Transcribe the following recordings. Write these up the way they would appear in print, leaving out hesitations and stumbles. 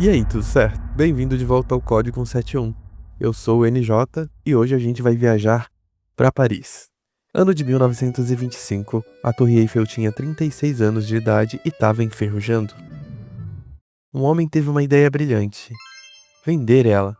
E aí, tudo certo? Bem-vindo de volta ao Código 171. Eu sou o NJ e hoje a gente vai viajar para Paris. Ano de 1925, a Torre Eiffel tinha 36 anos de idade e estava enferrujando. Um homem teve uma ideia brilhante: vender ela.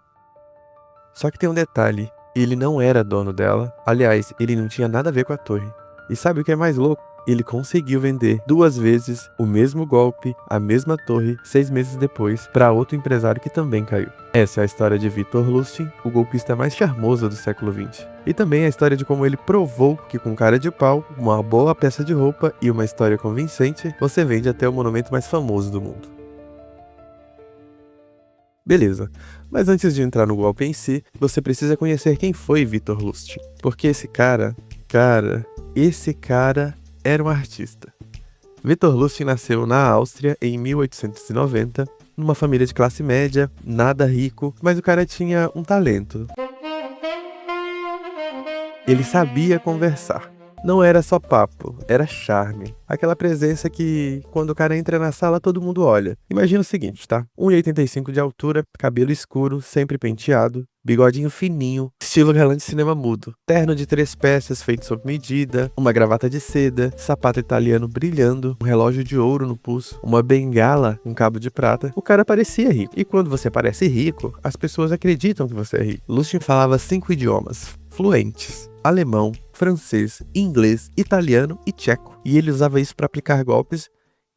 Só que tem um detalhe: ele não era dono dela, aliás, ele não tinha nada a ver com a torre. E sabe o que é mais louco? Ele conseguiu vender 2 vezes o mesmo golpe, a mesma torre, 6 meses depois, para outro empresário que também caiu. Essa é a história de Victor Lustig, o golpista mais charmoso do século XX. E também a história de como ele provou que com cara de pau, uma boa peça de roupa e uma história convincente, você vende até o monumento mais famoso do mundo. Beleza, mas antes de entrar no golpe em si, você precisa conhecer quem foi Victor Lustig. Porque esse cara era um artista. Victor Lustig nasceu na Áustria em 1890, numa família de classe média, nada rico, mas o cara tinha um talento. Ele sabia conversar. Não era só papo, era charme. Aquela presença que, quando o cara entra na sala, todo mundo olha. Imagina o seguinte, tá? 1,85 de altura, cabelo escuro, sempre penteado, bigodinho fininho, estilo galã de cinema mudo, terno de 3 peças feito sob medida, uma gravata de seda, sapato italiano brilhando, um relógio de ouro no pulso, uma bengala, um cabo de prata. O cara parecia rico. E quando você parece rico, as pessoas acreditam que você é rico. Lustig falava 5 idiomas fluentes: alemão, francês, inglês, italiano e tcheco. E ele usava isso para aplicar golpes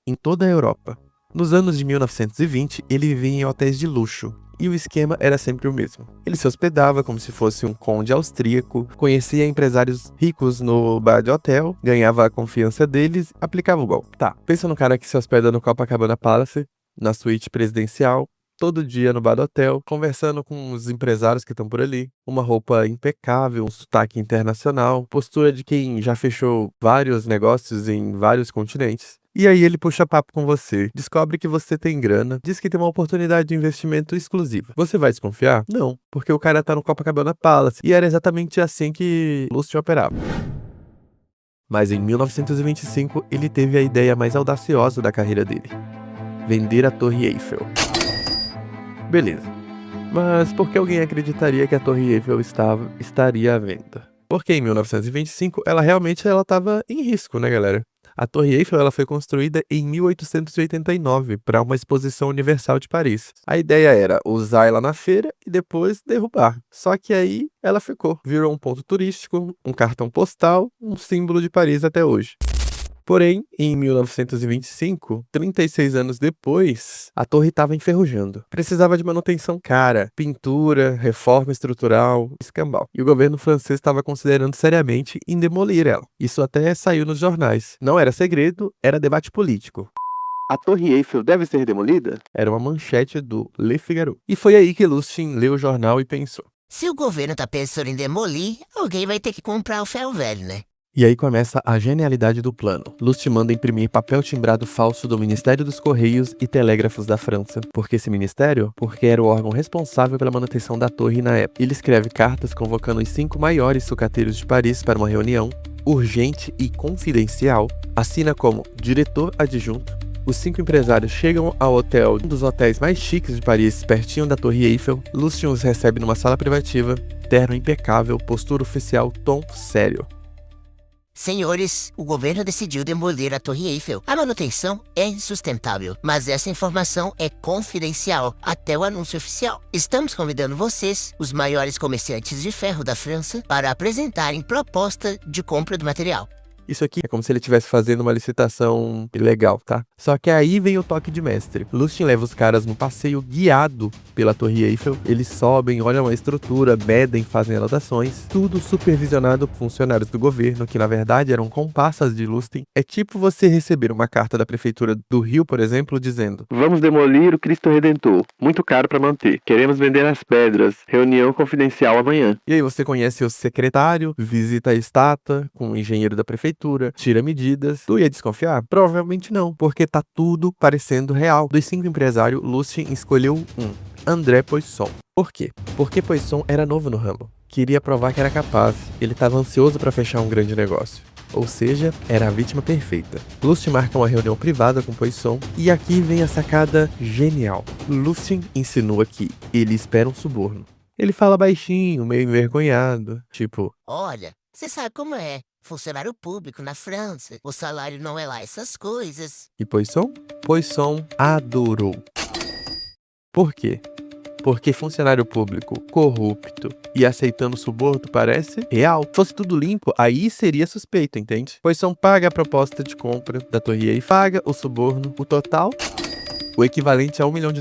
em toda a Europa. Nos anos de 1920, ele vivia em hotéis de luxo. E o esquema era sempre o mesmo. Ele se hospedava como se fosse um conde austríaco, conhecia empresários ricos no bar de hotel, ganhava a confiança deles, aplicava o golpe. Tá, pensa no cara que se hospeda no Copacabana Palace, na suíte presidencial, todo dia no bar do hotel, conversando com os empresários que estão por ali, uma roupa impecável, um sotaque internacional, postura de quem já fechou vários negócios em vários continentes. E aí ele puxa papo com você, descobre que você tem grana, diz que tem uma oportunidade de investimento exclusiva. Você vai desconfiar? Não, porque o cara tá no Copacabana Palace, e era exatamente assim que Lustig operava. Mas em 1925, ele teve a ideia mais audaciosa da carreira dele: vender a Torre Eiffel. Beleza, mas por que alguém acreditaria que a Torre Eiffel estaria à venda? Porque em 1925 ela realmente estava em risco, né, galera? A Torre Eiffel ela foi construída em 1889 para uma exposição universal de Paris. A ideia era usar ela na feira e depois derrubar. Só que aí ela virou um ponto turístico, um cartão postal, um símbolo de Paris até hoje. Porém, em 1925, 36 anos depois, a torre estava enferrujando. Precisava de manutenção cara, pintura, reforma estrutural, escambau. E o governo francês estava considerando seriamente em demolir ela. Isso até saiu nos jornais. Não era segredo, era debate político. A Torre Eiffel deve ser demolida? Era uma manchete do Le Figaro. E foi aí que Lustig leu o jornal e pensou: se o governo tá pensando em demolir, alguém vai ter que comprar o ferro velho, né? E aí começa a genialidade do plano. Lustig manda imprimir papel timbrado falso do Ministério dos Correios e Telégrafos da França. Por que esse ministério? Porque era o órgão responsável pela manutenção da torre na época. Ele escreve cartas convocando os 5 maiores sucateiros de Paris para uma reunião urgente e confidencial. Assina como diretor adjunto. Os 5 empresários chegam ao hotel, um dos hotéis mais chiques de Paris, pertinho da Torre Eiffel. Lustig os recebe numa sala privativa, terno impecável, postura oficial, tom sério. Senhores, o governo decidiu demolir a Torre Eiffel. A manutenção é insustentável, mas essa informação é confidencial até o anúncio oficial. Estamos convidando vocês, os maiores comerciantes de ferro da França, para apresentarem proposta de compra do material. Isso aqui é como se ele estivesse fazendo uma licitação ilegal, tá? Só que aí vem o toque de mestre. Lustig leva os caras num passeio guiado pela Torre Eiffel. Eles sobem, olham a estrutura, medem, fazem anotações. Tudo supervisionado por funcionários do governo, que na verdade eram comparsas de Lustig. É tipo você receber uma carta da prefeitura do Rio, por exemplo, dizendo: vamos demolir o Cristo Redentor. Muito caro para manter. Queremos vender as pedras. Reunião confidencial amanhã. E aí você conhece o secretário, visita a estátua com o engenheiro da prefeitura, tira medidas. Tu ia desconfiar? Provavelmente não, porque tá tudo parecendo real. Dos 5 empresários, Lustig escolheu um: André Poisson. Por quê? Porque Poisson era novo no ramo. Queria provar que era capaz. Ele estava ansioso para fechar um grande negócio. Ou seja, era a vítima perfeita. Lustig marca uma reunião privada com Poisson e aqui vem a sacada genial. Lustig insinua que ele espera um suborno. Ele fala baixinho, meio envergonhado, tipo... Olha, você sabe como é. Funcionário público na França. O salário não é lá essas coisas. E Poisson? Poisson adorou. Por quê? Porque funcionário público corrupto e aceitando suborno parece real. Se fosse tudo limpo, aí seria suspeito, entende? Poisson paga a proposta de compra da Torre Eiffel, paga o suborno, o total, o equivalente a $1 milhão,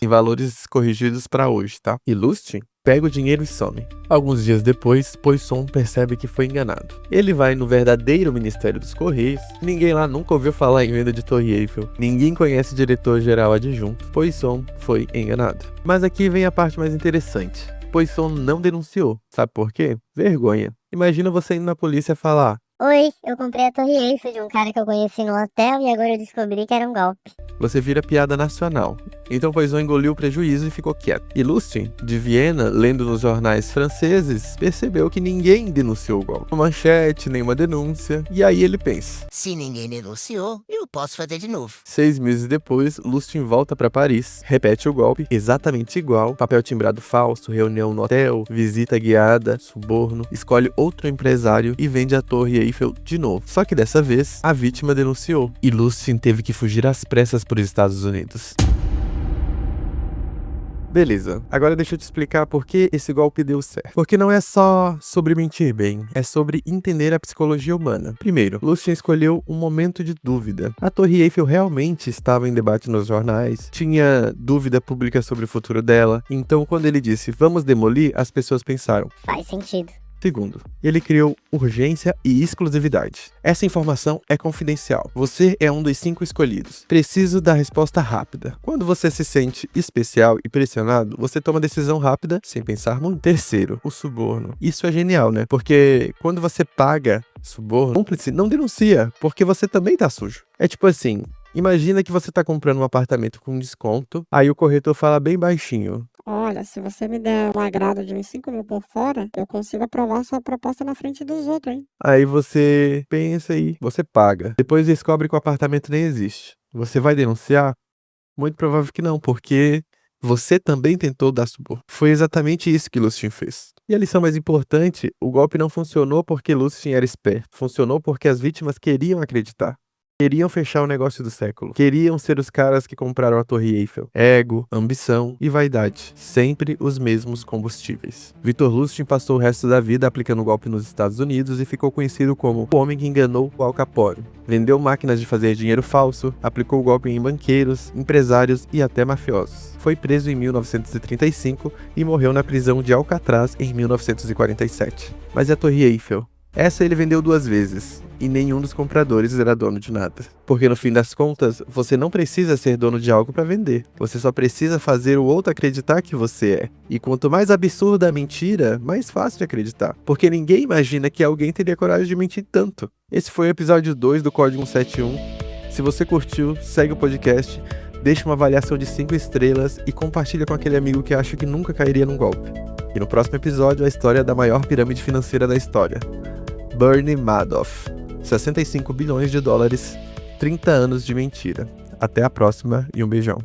em valores corrigidos para hoje, tá? E Lustig pega o dinheiro e some. Alguns dias depois, Poisson percebe que foi enganado. Ele vai no verdadeiro Ministério dos Correios. Ninguém lá nunca ouviu falar em venda de Torre Eiffel. Ninguém conhece o diretor-geral adjunto. Poisson foi enganado. Mas aqui vem a parte mais interessante. Poisson não denunciou. Sabe por quê? Vergonha. Imagina você indo na polícia falar: Oi, eu comprei a Torre Eiffel de um cara que eu conheci no hotel e agora eu descobri que era um golpe. Você vira piada nacional. Então Poisson engoliu o prejuízo e ficou quieto. E Lustig, de Viena, lendo nos jornais franceses, percebeu que ninguém denunciou o golpe. Uma manchete, nenhuma denúncia. E aí ele pensa: se ninguém denunciou, eu posso fazer de novo. 6 meses depois, Lustig volta para Paris, repete o golpe, exatamente igual, papel timbrado falso, reunião no hotel, visita guiada, suborno, escolhe outro empresário e vende a Torre Eiffel de novo. Só que dessa vez, a vítima denunciou e Lustig teve que fugir às pressas para os Estados Unidos. Beleza, agora deixa eu te explicar por que esse golpe deu certo. Porque não é só sobre mentir bem, é sobre entender a psicologia humana. Primeiro, Lustig escolheu um momento de dúvida. A Torre Eiffel realmente estava em debate nos jornais, tinha dúvida pública sobre o futuro dela, então quando ele disse vamos demolir, as pessoas pensaram: Faz sentido. Segundo, ele criou urgência e exclusividade. Essa informação é confidencial. Você é um dos 5 escolhidos. Preciso da resposta rápida. Quando você se sente especial e pressionado, você toma decisão rápida sem pensar muito. Terceiro, o suborno. Isso é genial, né? Porque quando você paga suborno, o cúmplice não denuncia, porque você também tá sujo. É tipo assim, imagina que você tá comprando um apartamento com desconto, aí o corretor fala bem baixinho: olha, se você me der um agrado de uns 5 mil por fora, eu consigo aprovar sua proposta na frente dos outros, hein? Aí você pensa aí, você paga. Depois descobre que o apartamento nem existe. Você vai denunciar? Muito provável que não, porque você também tentou dar suborno. Foi exatamente isso que Lustig fez. E a lição mais importante, o golpe não funcionou porque Lustig era esperto. Funcionou porque as vítimas queriam acreditar. Queriam fechar o negócio do século. Queriam ser os caras que compraram a Torre Eiffel. Ego, ambição e vaidade. Sempre os mesmos combustíveis. Victor Lustig passou o resto da vida aplicando o golpe nos Estados Unidos e ficou conhecido como o homem que enganou o Al Capone. Vendeu máquinas de fazer dinheiro falso, aplicou o golpe em banqueiros, empresários e até mafiosos. Foi preso em 1935 e morreu na prisão de Alcatraz em 1947. Mas e a Torre Eiffel? Essa ele vendeu 2 vezes, e nenhum dos compradores era dono de nada. Porque no fim das contas, você não precisa ser dono de algo para vender. Você só precisa fazer o outro acreditar que você é. E quanto mais absurda a mentira, mais fácil de acreditar. Porque ninguém imagina que alguém teria coragem de mentir tanto. Esse foi o episódio 2 do Código 171. Se você curtiu, segue o podcast, deixa uma avaliação de 5 estrelas e compartilha com aquele amigo que acha que nunca cairia num golpe. E no próximo episódio, a história da maior pirâmide financeira da história. Bernie Madoff. 65 bilhões de dólares, 30 anos de mentira. Até a próxima e um beijão.